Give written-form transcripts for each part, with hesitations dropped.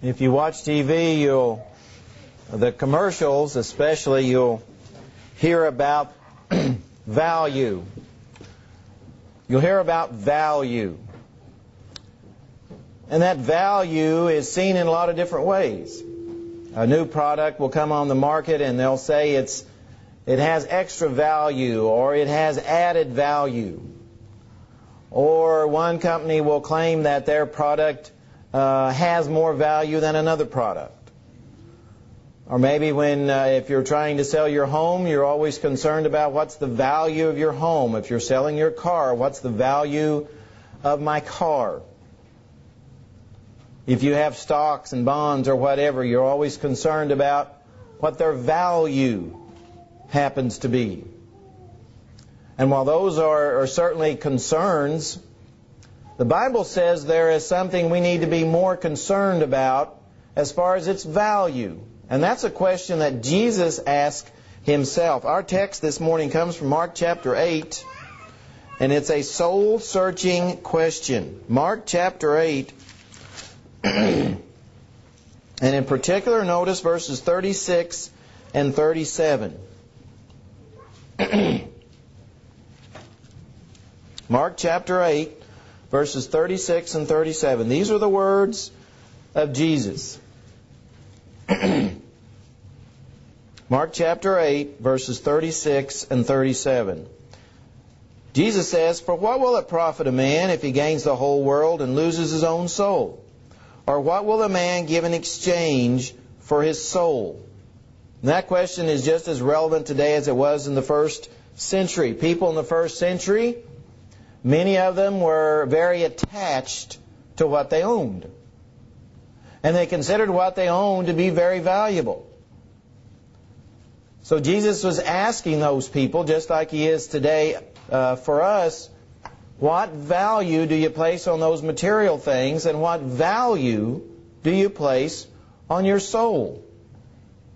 If you watch TV, the commercials especially, you'll hear about value. You'll hear about value. And that value is seen in a lot of different ways. A new product will come on the market and they'll say it has extra value or it has added value. Or one company will claim that their product has more value than another product. Or maybe if you're trying to sell your home, you're always concerned about what's the value of your home. If you're selling your car, what's the value of my car? If you have stocks and bonds or whatever, you're always concerned about what their value happens to be. And while those are certainly concerns, the Bible says there is something we need to be more concerned about as far as its value. And that's a question that Jesus asked himself. Our text this morning comes from Mark chapter 8, and it's a soul-searching question. Mark chapter 8, and in particular, notice verses 36 and 37. Mark chapter 8, verses 36 and 37. These are the words of Jesus. Mark chapter 8, verses 36 and 37. Jesus says, "For what will it profit a man if he gains the whole world and loses his own soul? Or what will a man give in exchange for his soul?" And that question is just as relevant today as it was in the first century. People in the first century, many of them were very attached to what they owned. And they considered what they owned to be very valuable. So Jesus was asking those people, just like He is today for us, what value do you place on those material things, and what value do you place on your soul?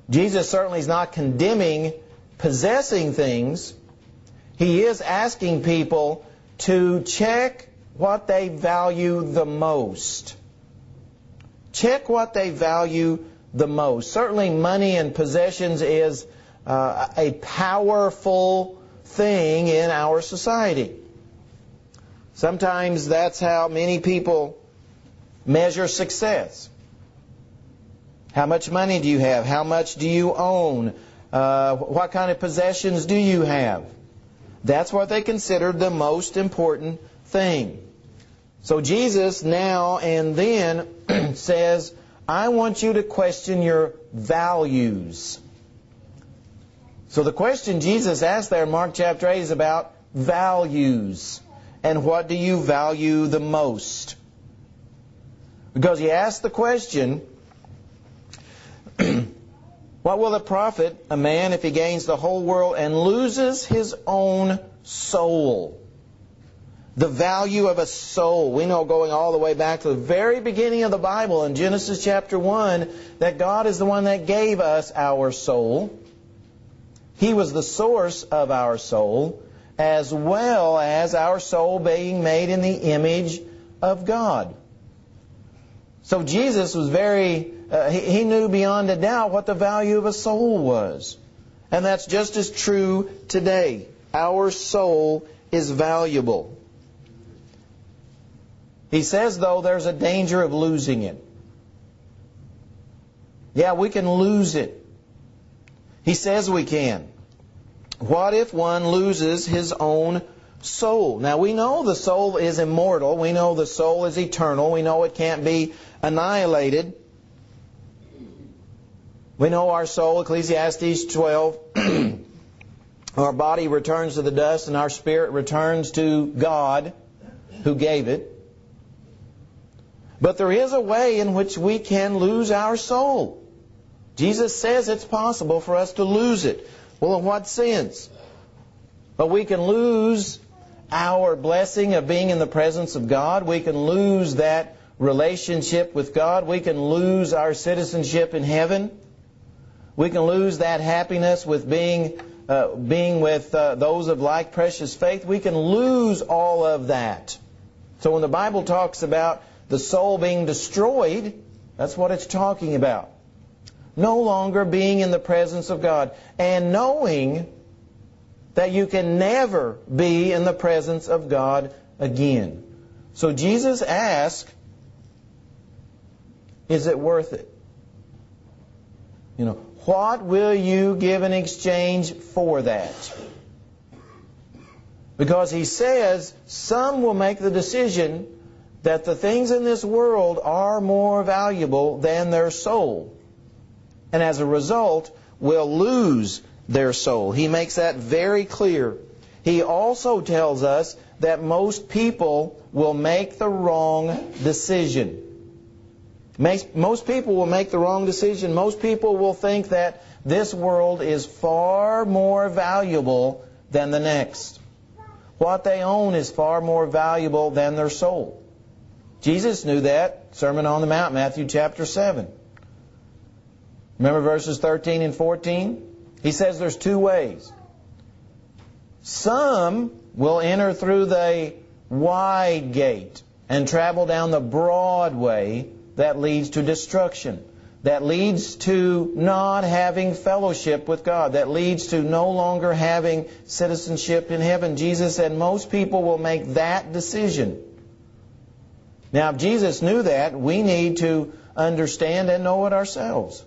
Jesus certainly is not condemning possessing things. He is asking people to check what they value the most. Check what they value the most. Certainly money and possessions is a powerful thing in our society. Sometimes that's how many people measure success. How much money do you have? How much do you own? What kind of possessions do you have? That's what they considered the most important thing. So Jesus now and then says, I want you to question your values. So the question Jesus asked there in Mark chapter 8 is about values. And what do you value the most? Because He asked the question, what will it profit a man if he gains the whole world and loses his own soul? The value of a soul. We know, going all the way back to the very beginning of the Bible in Genesis chapter 1, that God is the one that gave us our soul. He was the source of our soul, as well as our soul being made in the image of God. So Jesus was he knew beyond a doubt what the value of a soul was. And that's just as true today. Our soul is valuable. He says, though, there's a danger of losing it. Yeah, we can lose it. He says we can. What if one loses his own soul? Now, we know the soul is immortal. We know the soul is eternal. We know it can't be annihilated. We know our soul, Ecclesiastes 12, our body returns to the dust and our spirit returns to God who gave it. But there is a way in which we can lose our soul. Jesus says it's possible for us to lose it. Well, in what sense? But we can lose our blessing of being in the presence of God. We can lose that relationship with God. We can lose our citizenship in heaven. We can lose that happiness with being with those of like precious faith. We can lose all of that. So when the Bible talks about the soul being destroyed, That's what it's talking about. No longer being in the presence of God and knowing that you can never be in the presence of God again. So Jesus asked, is it worth it? What will you give in exchange for that? Because he says some will make the decision that the things in this world are more valuable than their soul. And as a result, will lose their soul. He makes that very clear. He also tells us that most people will make the wrong decision. Most people will make the wrong decision. Most people will think that this world is far more valuable than the next. What they own is far more valuable than their soul. Jesus knew that. Sermon on the Mount, Matthew chapter 7. Remember verses 13 and 14? He says there's two ways. Some will enter through the wide gate and travel down the broad way that leads to destruction, that leads to not having fellowship with God, that leads to no longer having citizenship in heaven. Jesus said most people will make that decision. Now, if Jesus knew that, we need to understand and know it ourselves.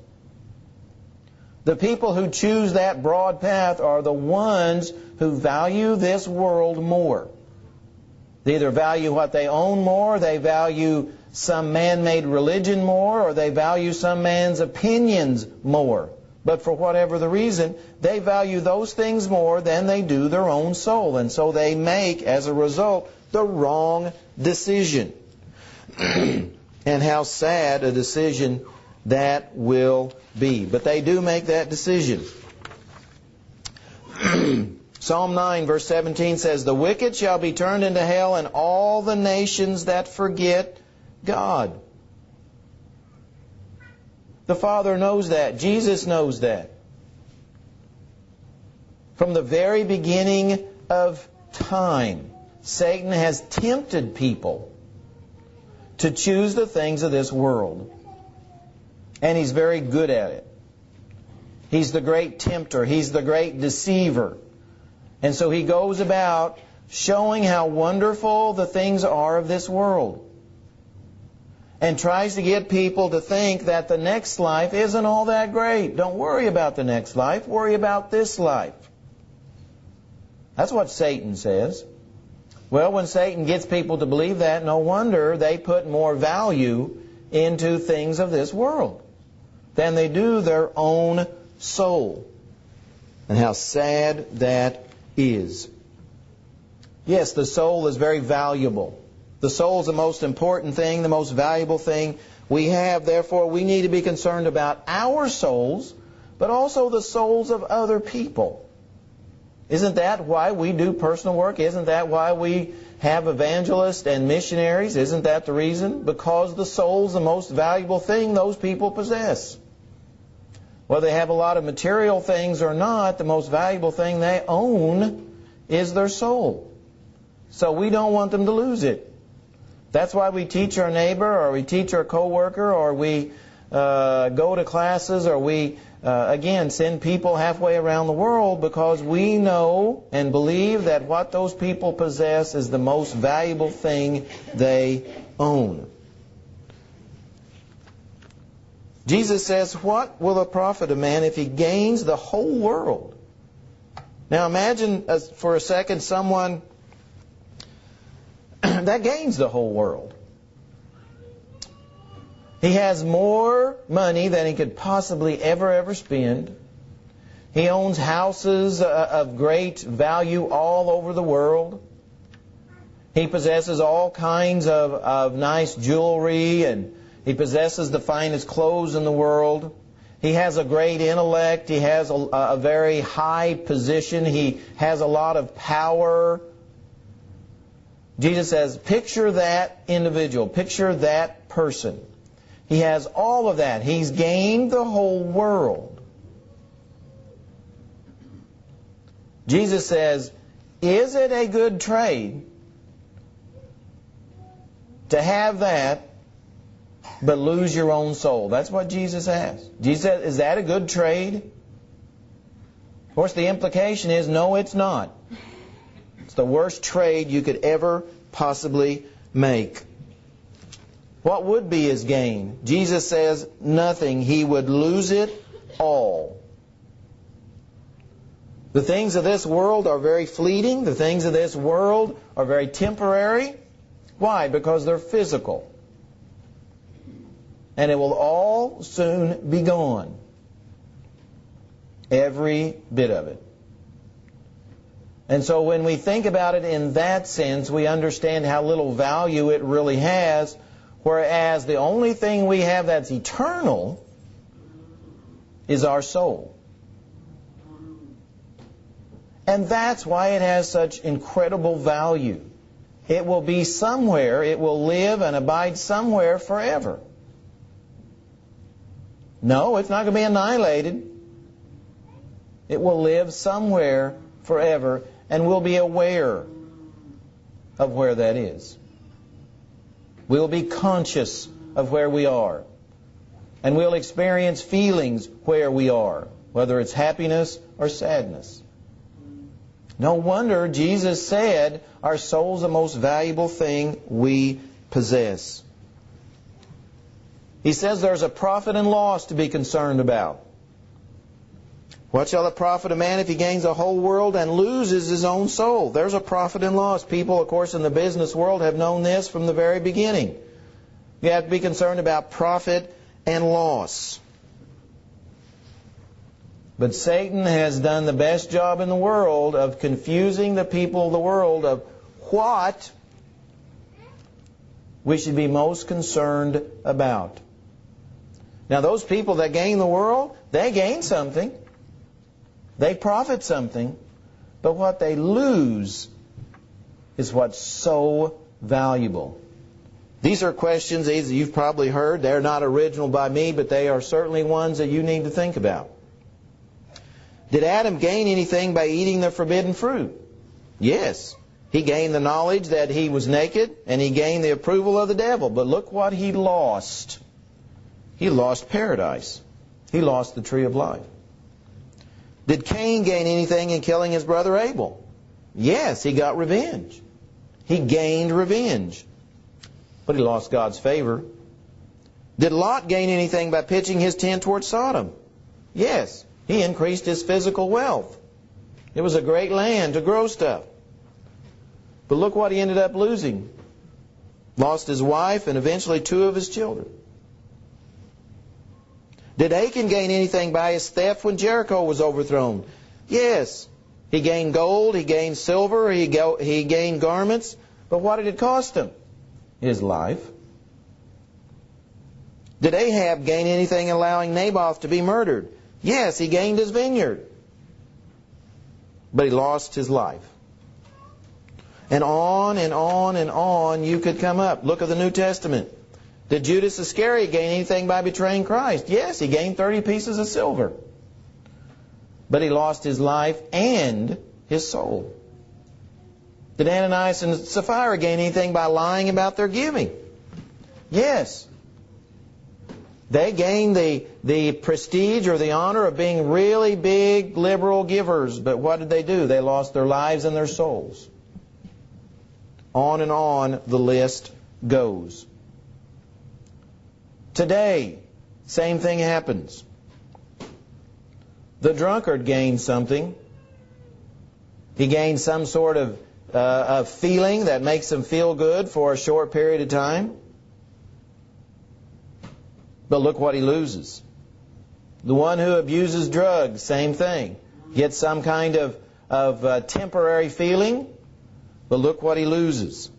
The people who choose that broad path are the ones who value this world more. They either value what they own more, they value some man-made religion more, or they value some man's opinions more. But for whatever the reason, they value those things more than they do their own soul. And so they make, as a result, the wrong decision. And how sad a decision that will be. But they do make that decision. Psalm 9 verse 17 says, the wicked shall be turned into hell, and all the nations that forget God. The Father knows that. Jesus knows that. From the very beginning of time, Satan has tempted people to choose the things of this world. And he's very good at it. He's the great tempter. He's the great deceiver. And so he goes about showing how wonderful the things are of this world. And tries to get people to think that the next life isn't all that great. Don't worry about the next life. Worry about this life. That's what Satan says. Well, when Satan gets people to believe that, no wonder they put more value into things of this world than they do their own soul. And how sad that is. Yes, the soul is very valuable. The soul is the most important thing, the most valuable thing we have. Therefore, we need to be concerned about our souls, but also the souls of other people. Isn't that why we do personal work? Isn't that why we have evangelists and missionaries? Isn't that the reason? Because the soul's the most valuable thing those people possess. Whether they have a lot of material things or not, the most valuable thing they own is their soul. So we don't want them to lose it. That's why we teach our neighbor, or we teach our coworker, or we go to classes, or we, again, send people halfway around the world, because we know and believe that what those people possess is the most valuable thing they own. Jesus says, what will it profit a man if he gains the whole world? Now imagine for a second someone that gains the whole world. He has more money than he could possibly ever spend. He owns houses of great value all over the world. He possesses all kinds of nice jewelry, and he possesses the finest clothes in the world. He has a great intellect. He has a very high position. He has a lot of power. Jesus says, picture that individual. Picture that person. He has all of that. He's gained the whole world. Jesus says, is it a good trade to have that but lose your own soul. That's what Jesus asked. Jesus said, is that a good trade? Of course, the implication is, no, it's not. It's the worst trade you could ever possibly make. What would be his gain? Jesus says nothing. He would lose it all. The things of this world are very fleeting. The things of this world are very temporary. Why? Because they're physical. And it will all soon be gone. Every bit of it. And so when we think about it in that sense, we understand how little value it really has, whereas the only thing we have that's eternal is our soul. And that's why it has such incredible value. It will be somewhere, it will live and abide somewhere forever. No, it's not going to be annihilated. It will live somewhere forever, and we'll be aware of where that is. We'll be conscious of where we are. And we'll experience feelings where we are, whether it's happiness or sadness. No wonder Jesus said our soul's the most valuable thing we possess. He says there's a profit and loss to be concerned about. What shall it profit a man if he gains the whole world and loses his own soul? There's a profit and loss. People, of course, in the business world have known this from the very beginning. You have to be concerned about profit and loss. But Satan has done the best job in the world of confusing the people of the world of what we should be most concerned about. Now, those people that gain the world, they gain something. They profit something. But what they lose is what's so valuable. These are questions that you've probably heard. They're not original by me, but they are certainly ones that you need to think about. Did Adam gain anything by eating the forbidden fruit? Yes. He gained the knowledge that he was naked, and he gained the approval of the devil. But look what he lost. He lost paradise. He lost the tree of life. Did Cain gain anything in killing his brother Abel? Yes, he got revenge. He gained revenge. But he lost God's favor. Did Lot gain anything by pitching his tent towards Sodom? Yes, he increased his physical wealth. It was a great land to grow stuff. But look what he ended up losing. Lost his wife and eventually 2 of his children. Did Achan gain anything by his theft when Jericho was overthrown? Yes. He gained gold, he gained silver, he gained garments. But what did it cost him? His life. Did Ahab gain anything in allowing Naboth to be murdered? Yes, he gained his vineyard. But he lost his life. And on and on and on you could come up. Look at the New Testament. Did Judas Iscariot gain anything by betraying Christ? Yes, he gained 30 pieces of silver. But he lost his life and his soul. Did Ananias and Sapphira gain anything by lying about their giving? Yes. They gained the prestige or the honor of being really big, liberal givers. But what did they do? They lost their lives and their souls. On and on the list goes. Today, same thing happens. The drunkard gains something. He gains some sort of feeling that makes him feel good for a short period of time. But look what he loses. The one who abuses drugs, same thing. Gets some kind of temporary feeling, but look what he loses.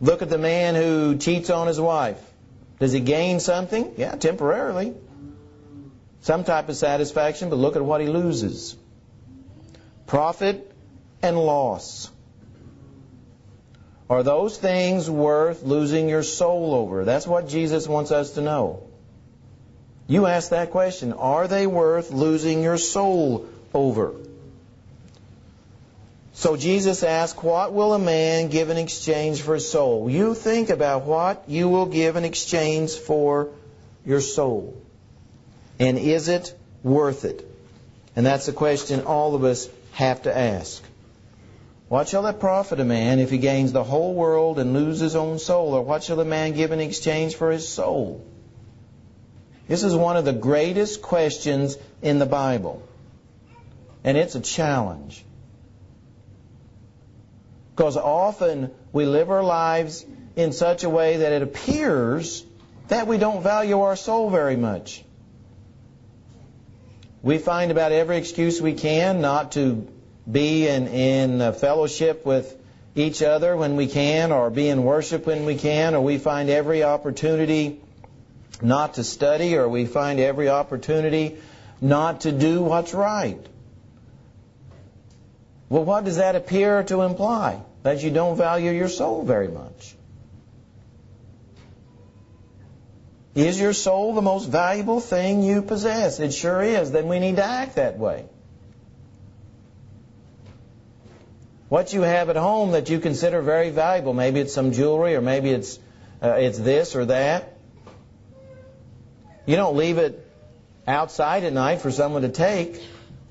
Look at the man who cheats on his wife. Does he gain something? Yeah, temporarily. Some type of satisfaction, but look at what he loses. Profit and loss. Are those things worth losing your soul over? That's what Jesus wants us to know. You ask that question. Are they worth losing your soul over? So Jesus asked, what will a man give in exchange for his soul? You think about what you will give in exchange for your soul. And is it worth it? And that's a question all of us have to ask. What shall it profit a man if he gains the whole world and loses his own soul? Or what shall a man give in exchange for his soul? This is one of the greatest questions in the Bible. And it's a challenge. Because often we live our lives in such a way that it appears that we don't value our soul very much. We find about every excuse we can not to be in fellowship with each other when we can, or be in worship when we can, or we find every opportunity not to study, or we find every opportunity not to do what's right. Well, what does that appear to imply? That you don't value your soul very much. Is your soul the most valuable thing you possess? It sure is. Then we need to act that way. What you have at home that you consider very valuable, maybe it's some jewelry, or maybe it's this or that. You don't leave it outside at night for someone to take.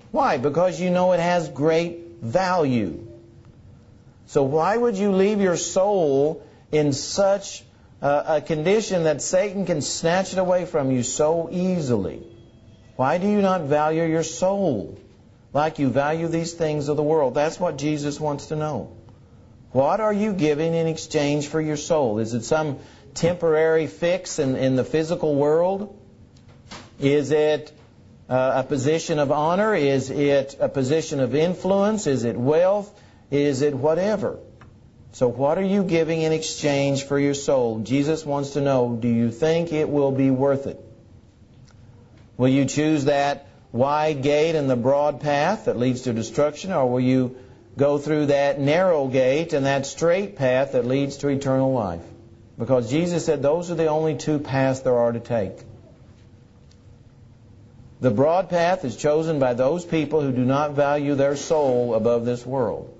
Why? Because you know it has great value. So why would you leave your soul in such a condition that Satan can snatch it away from you so easily? Why do you not value your soul like you value these things of the world? That's what Jesus wants to know. What are you giving in exchange for your soul? Is it some temporary fix in the physical world? Is it a position of honor? Is it a position of influence? Is it wealth? Is it whatever? So what are you giving in exchange for your soul? Jesus wants to know, do you think it will be worth it? Will you choose that wide gate and the broad path that leads to destruction, or will you go through that narrow gate and that straight path that leads to eternal life? Because Jesus said those are the only two paths there are to take. The broad path is chosen by those people who do not value their soul above this world.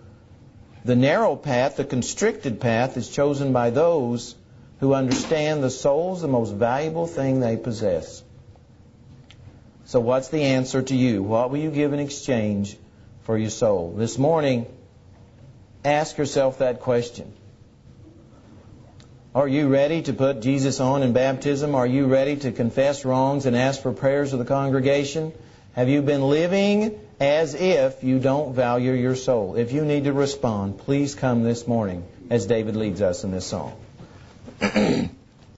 The narrow path, the constricted path, is chosen by those who understand the soul's the most valuable thing they possess. So what's the answer to you? What will you give in exchange for your soul? This morning, ask yourself that question. Are you ready to put Jesus on in baptism? Are you ready to confess wrongs and ask for prayers of the congregation? Have you been living as if you don't value your soul? If you need to respond, please come this morning as David leads us in this song.